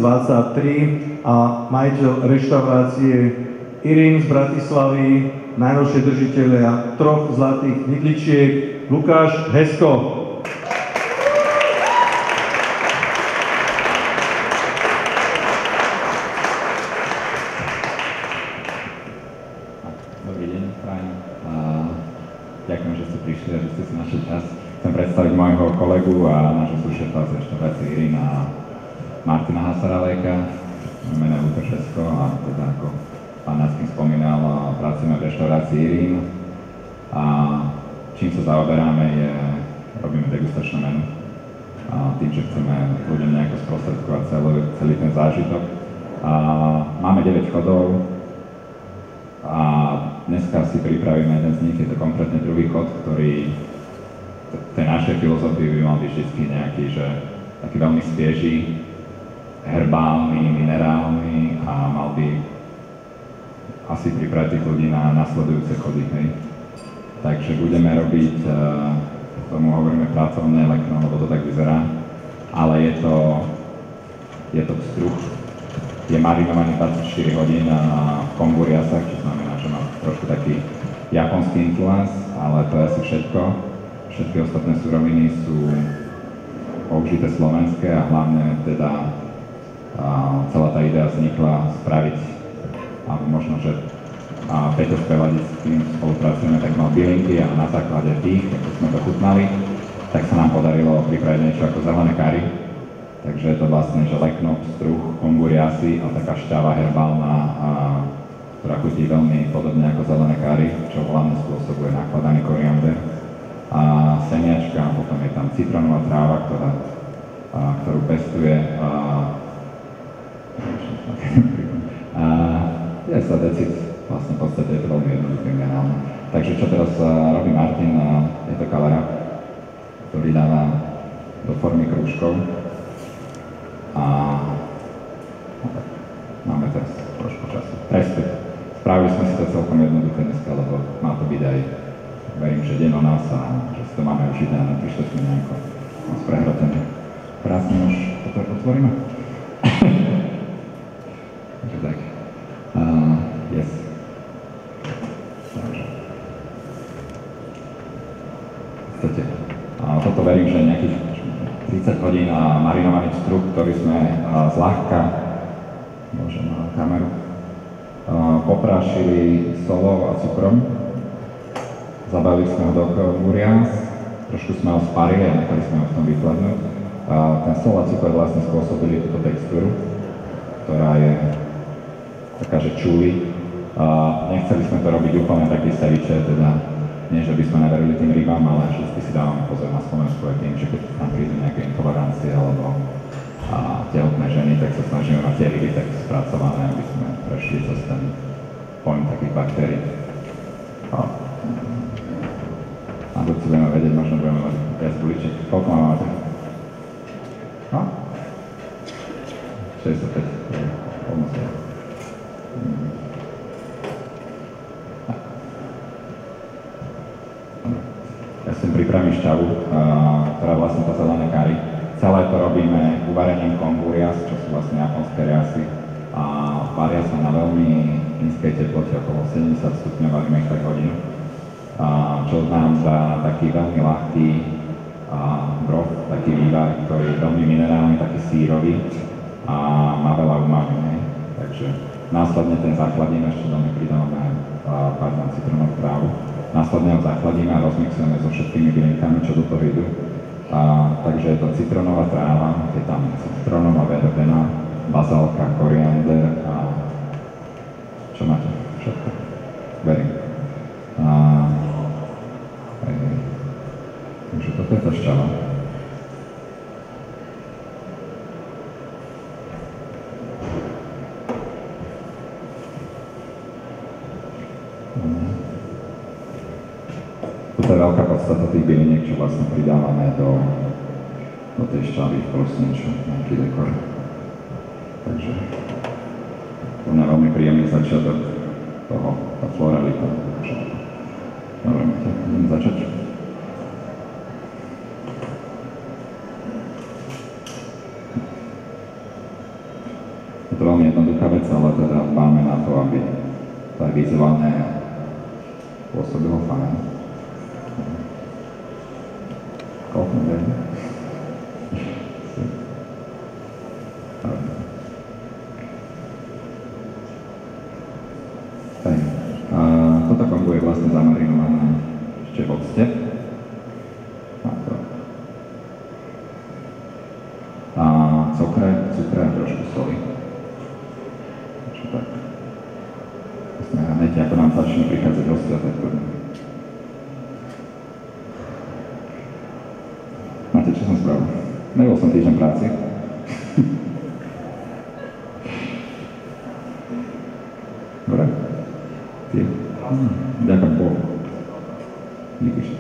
2023 a majiteľ reštaurácie Irín z Bratislavy, najnovšie držiteľia 3 zlatých vidličiek, Lukáš Hesko. Ďakujem, že ste prišli a že ste si našli čas. Chcem predstaviť môjho kolegu a nášho súšefa z reštaurácie Irín a Martina Hasaralejka. Meno je Lukáš Hesko a teda ako pán Nackým spomínal, pracujeme v reštaurácii Irín a čím sa zaoberáme je, robíme degustačné menu. A tým, že chceme ľuďom nejako sprostredkovať celý ten zážitok. A máme 9 chodov a dneska si pripravíme jeden z nich, je to konkrétne druhý chod, ktorý tej našej filozofii by mal byť vždy nejaký, že taký veľmi svieži, herbálny, minerálny a mal by asi pripraviť tých ľudí na nasledujúce chody, hej. Takže budeme robiť, tomu hovoríme pracovné lekno, lebo to tak vyzerá, ale je to pstruh, je marinovaný 24 hodín v komburiasach, čo znamená, že má trošku taký japonský influence, ale to je asi všetko. Všetky ostatné suroviny sú použité slovenské a hlavne teda celá tá idea vznikla spraviť, alebo možno, že Peťo Spevadic, s tým spolupracujeme, tak mal bylinky a na základe tých, ako sme to chutnali, tak sa nám podarilo pripraviť niečo ako zelené kari. Takže je to vlastne, že lekno, pstruh, komburiasy a taká šťava herbálna, ktorá chutí veľmi podobne ako zelené kari, čo hlavne spôsobuje nakladaný koriander. A semiačka, a potom je tam citrónová tráva, ktorú pestuje 10 decit, vlastne v podstate je to veľmi jednoduché minerálne. Takže čo teraz robí Martin, je to kalera, ktorý dáva do formy krúžkov. A máme teraz trošku času. Tresty. Spravili sme si to celkom jednoduché dneska, lebo má to byť aj, verím, že deň o nás a že si to máme užiť a neprišli sme nejako moc prehrotení. Krásne už toto otvoríme. Takže tak. Yes. Takže. Chcete. Toto verím, že nejakých 30 hodín marinovaný pstruh, ktorý sme zľahka, môžem na kameru, poprášili solou a cukrom. Zabali sme ho do komburias, trošku sme ho sparili a nechali sme ho v tom vypladnúť. Ten sol a cukor vlastne spôsobili túto textúru, ktorá je taká, že čuli. Nechceli sme to robiť úplne taký ceviče, teda nie, že by sme neverili tým rybám, ale vždy si dávame pozor na Slovensku aj tým, že keď tam prídu nejaké intolerancie alebo tehotné ženy, tak sa snažíme mať tie ryby tak spracované, aby sme prešli cez ten pojem takých baktérií. Na budúci budeme vedieť, možno budeme mať viac buličiek. Koľko máte? 65. Pomôžte. Ja si pripravím šťavu, ktorá vlastne to zelené kari. Celé to robíme uvarením komburias, čo sú vlastne japonské riasy. A varia sa na veľmi nízkej teplote, okolo 70 stupňov, varíme ich tak hodinu. Čo nám dá taký veľmi ľahký broth, taký vývar, ktorý je veľmi minerálny, taký sírový a má veľa umami. Takže následne ten zachladíme, ešte do nej pridávame citrónovú trávu. Následne ho zachladíme a rozmixujeme so všetkými bylinkami, čo do toho idú. Takže je to citrónová tráva, je tam citrónová verbena, bazálka, koriander a čo máte? Všetko? Verím. Takže toto je tá šťava. Toto je veľká podstata tých byliniek, čo vlastne pridávame do tej šťavy, plus nejaký dekor. Takže to mňa veľmi príjemný začiatok toho, tá floralita. Dobre, idem začať. jednoduchá vec, ale teda dbáme na to, aby to aj vizuálne pôsobilo fajn. Koľko nejde? Toto kombo je vlastne zamarinované ešte v octe. A cukre a trošku soli. Takže tak. Vlastne hneď ako nám začne prichádzať hostia, tak to... Máte, čo som spravil? Nebol som týždeň práci. Dobre? Ty? Ďakujem Bohu. Díky.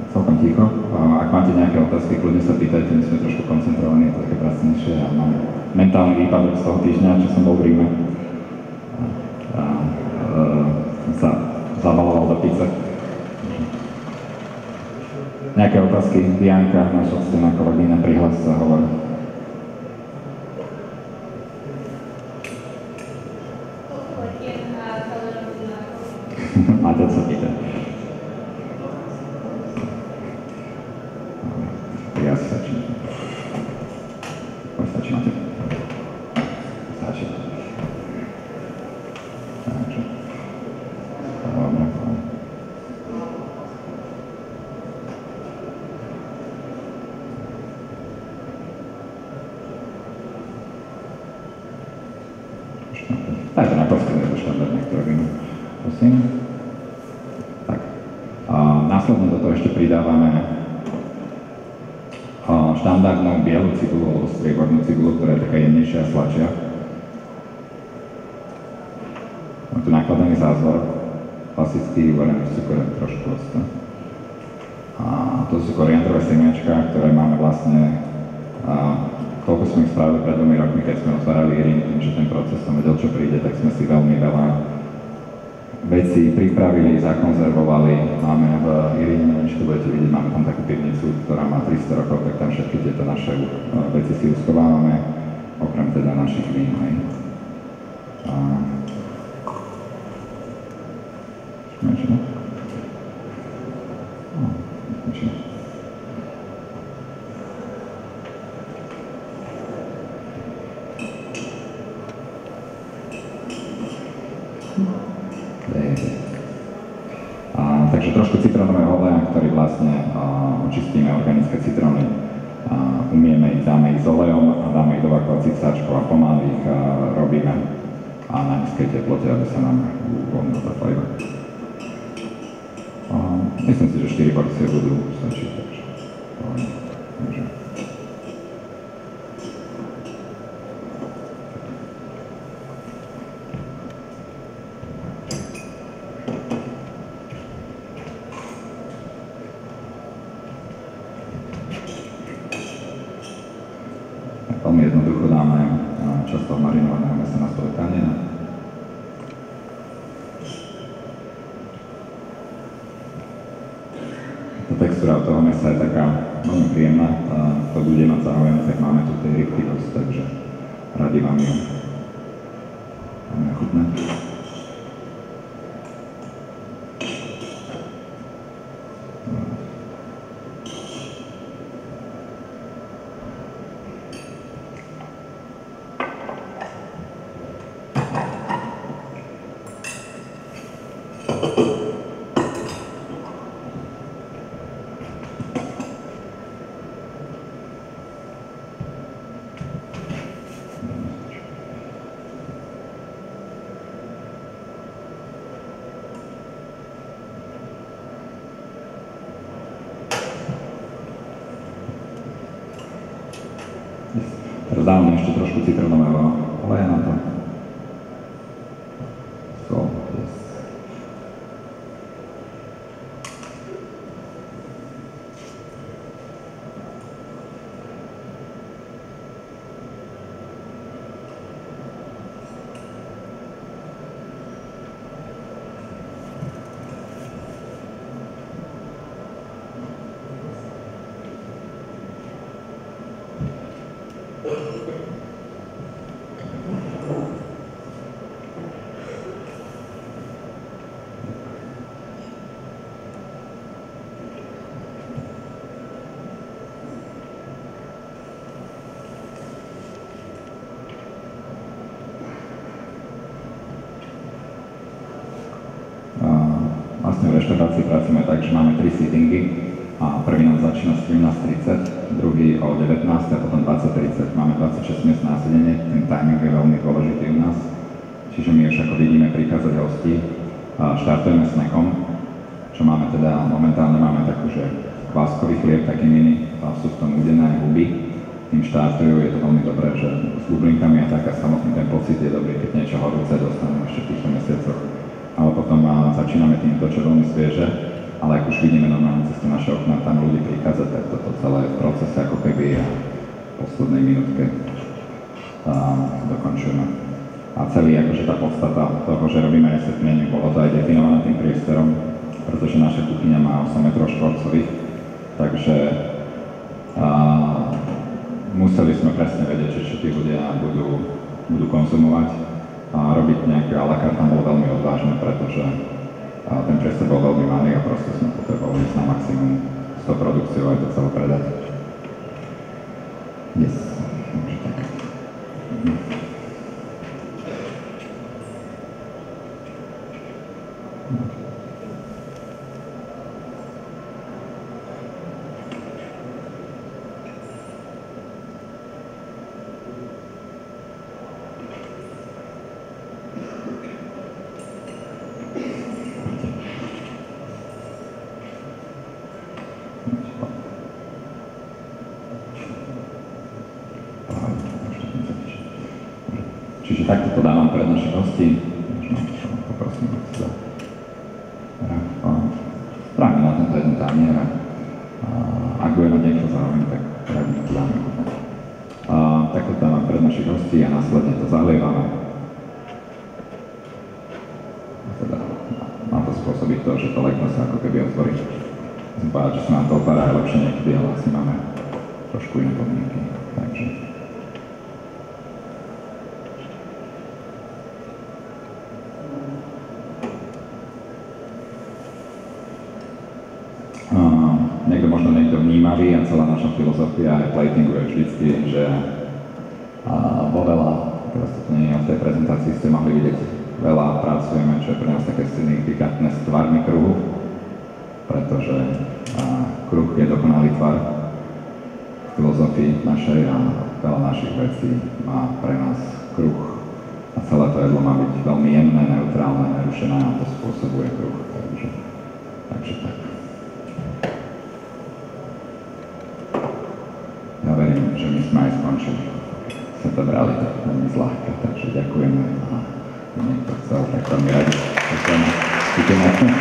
Celkom ticho. Ak máte nejaké otázky, kľudne sa pýtajte, my sme trošku koncentrovaní, je to také pracnejšie a mám mentálny výpadok z toho týždňa, čo som bol v Ríme. Som sa zamaloval do píce. Nejaké otázky? Dianka, naša ctená kolegyňa, prihlas sa, hovor. Máte sa pýtať. Ja si začnem. Začínate. Začínate. Takže. Dobre. Takže na kostke je to štandardne, ktoré vím. Prosím. Tak. Následne do toho ešte pridávame štandardnú bielu cibulu alebo striebornú cibulu, ktorá je taká jemnejšia a sladšia. Mám tu nakladaný zázvor, klasický uvarený v cukre, trošku octa. A to sú koriandrové semiačka, ktoré máme vlastne, koľko sme ich spravili pred 2 rokmi, keď sme otvárali Irín, tým, že ten proces som vedel, čo príde, tak sme si veľmi veľa veci pripravili, zakonzervovali. Máme v Iríne, neviem, či to budete vidieť, máme tam takú pivnicu, ktorá má 300 rokov, tak tam všetky tieto naše veci si uschovávame, okrem teda našich vín. Takže trošku citrónového oleja, ktorý vlastne očistíme organické citróny, umieme ich, dáme ich s olejom a dáme ich do vakuovacích sáčkov a pomaly ich robíme na nízkej teplote, aby sa nám uvoľnil tá fajba. Myslím si, že 4 porcie budú stačiť, takže veľmi jednoducho dáme často marinovaného mesa na stole kanina. Tá textúra toho mesa je taká veľmi príjemná. To bude mať záujem, tak máme tu tej rybky dosť, takže radi vám ju máme chutnať. Teraz dávame ešte trošku citrónového oleja na to. So, yes. Vlastne v reštaurácii pracujeme tak, že máme 3 sittingy a prvý nám začína 17:30, druhý o 19 a potom 20:30. Máme 26 miest na sedenie, ten timing je veľmi dôležitý u nás. Čiže my už ako vidíme prikázať hostí, štartujeme snackom, čo máme teda, momentálne máme takú, že kváskový chlieb, taký mini, sú v tom udené huby, tým štartujú, je to veľmi dobré, že s bublinkami a tak a samotný ten pocit je dobrý, keď niečo horúce dostaneme ešte v týchto mesiacoch. Ale potom začíname týmto, čo veľmi svieže, ale ak už vidíme normálne cez naše okná, tam ľudí prichádza, tak toto celé je v procese ako keby a v poslednej minútke dokončujeme. A celý akože tá podstata toho, že robíme reset menu, bolo to aj definované tým priestorom, pretože naša kuchyňa má 8 metrov štvorcových, takže museli sme presne vedieť, čo tí ľudia budú konzumovať. A robiť nejaké à la carte tam bolo veľmi odvážne, pretože ten priestor bol veľmi malý a proste sme potrebovali ísť na maximum s tou produkciou aj to celé predať. Yes, takže tak. Čiže takto to dávam pred našich hostí. Možno poprosím za správne na tento jeden tanier a ak bude mať niekto záujem, tak pravím to dáme. Takto to dávam pred našich hostí a následne to zalievame. Teda má to spôsobiť to, že to lekno sa ako keby otvorí. Som povedal, že sa nám to otvára aj lepšie niekedy, ale asi máme trošku iné podmienky. Takže niekto vnímavý a celá naša filozofia aj platingu je vždycky, že vo veľa, teraz to nie je v tej prezentácii, ste mohli vidieť, veľa pracujeme, čo je pre nás také signifikantné s tvarmi kruhu, pretože kruh je dokonalý tvar v filozofii našej a veľa našich vecí má pre nás kruh a celé to jedlo má byť veľmi jemné, neutrálne, nerušené a to spôsobuje kruh, takže tak. Ja verím, že my sme aj skončili. Sme to brali tak veľmi zľahka, takže ďakujeme a niekto chcel, tak veľmi radi. Ďakujeme. To si pekne.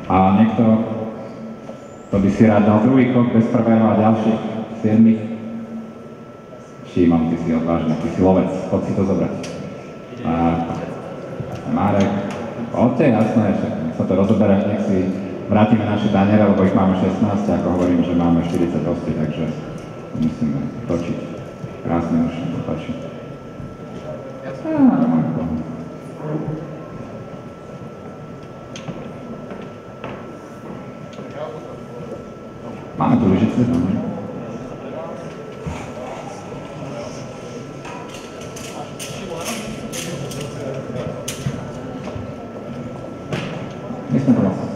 A niekto, to by si rád dal druhý kok bez prvého a ďalších 7. Šímon, ty si odvážny, ty si lovec, poď si to zobrať. Marek, poďte, jasné, nech sa to rozoberá, nech si vrátime naše daniere, lebo ich máme 16, ako hovorím, že máme 40 hostí, takže musíme točiť. Krásne už, to páči. Máme tu lyžice, máme. My sme to vlastne.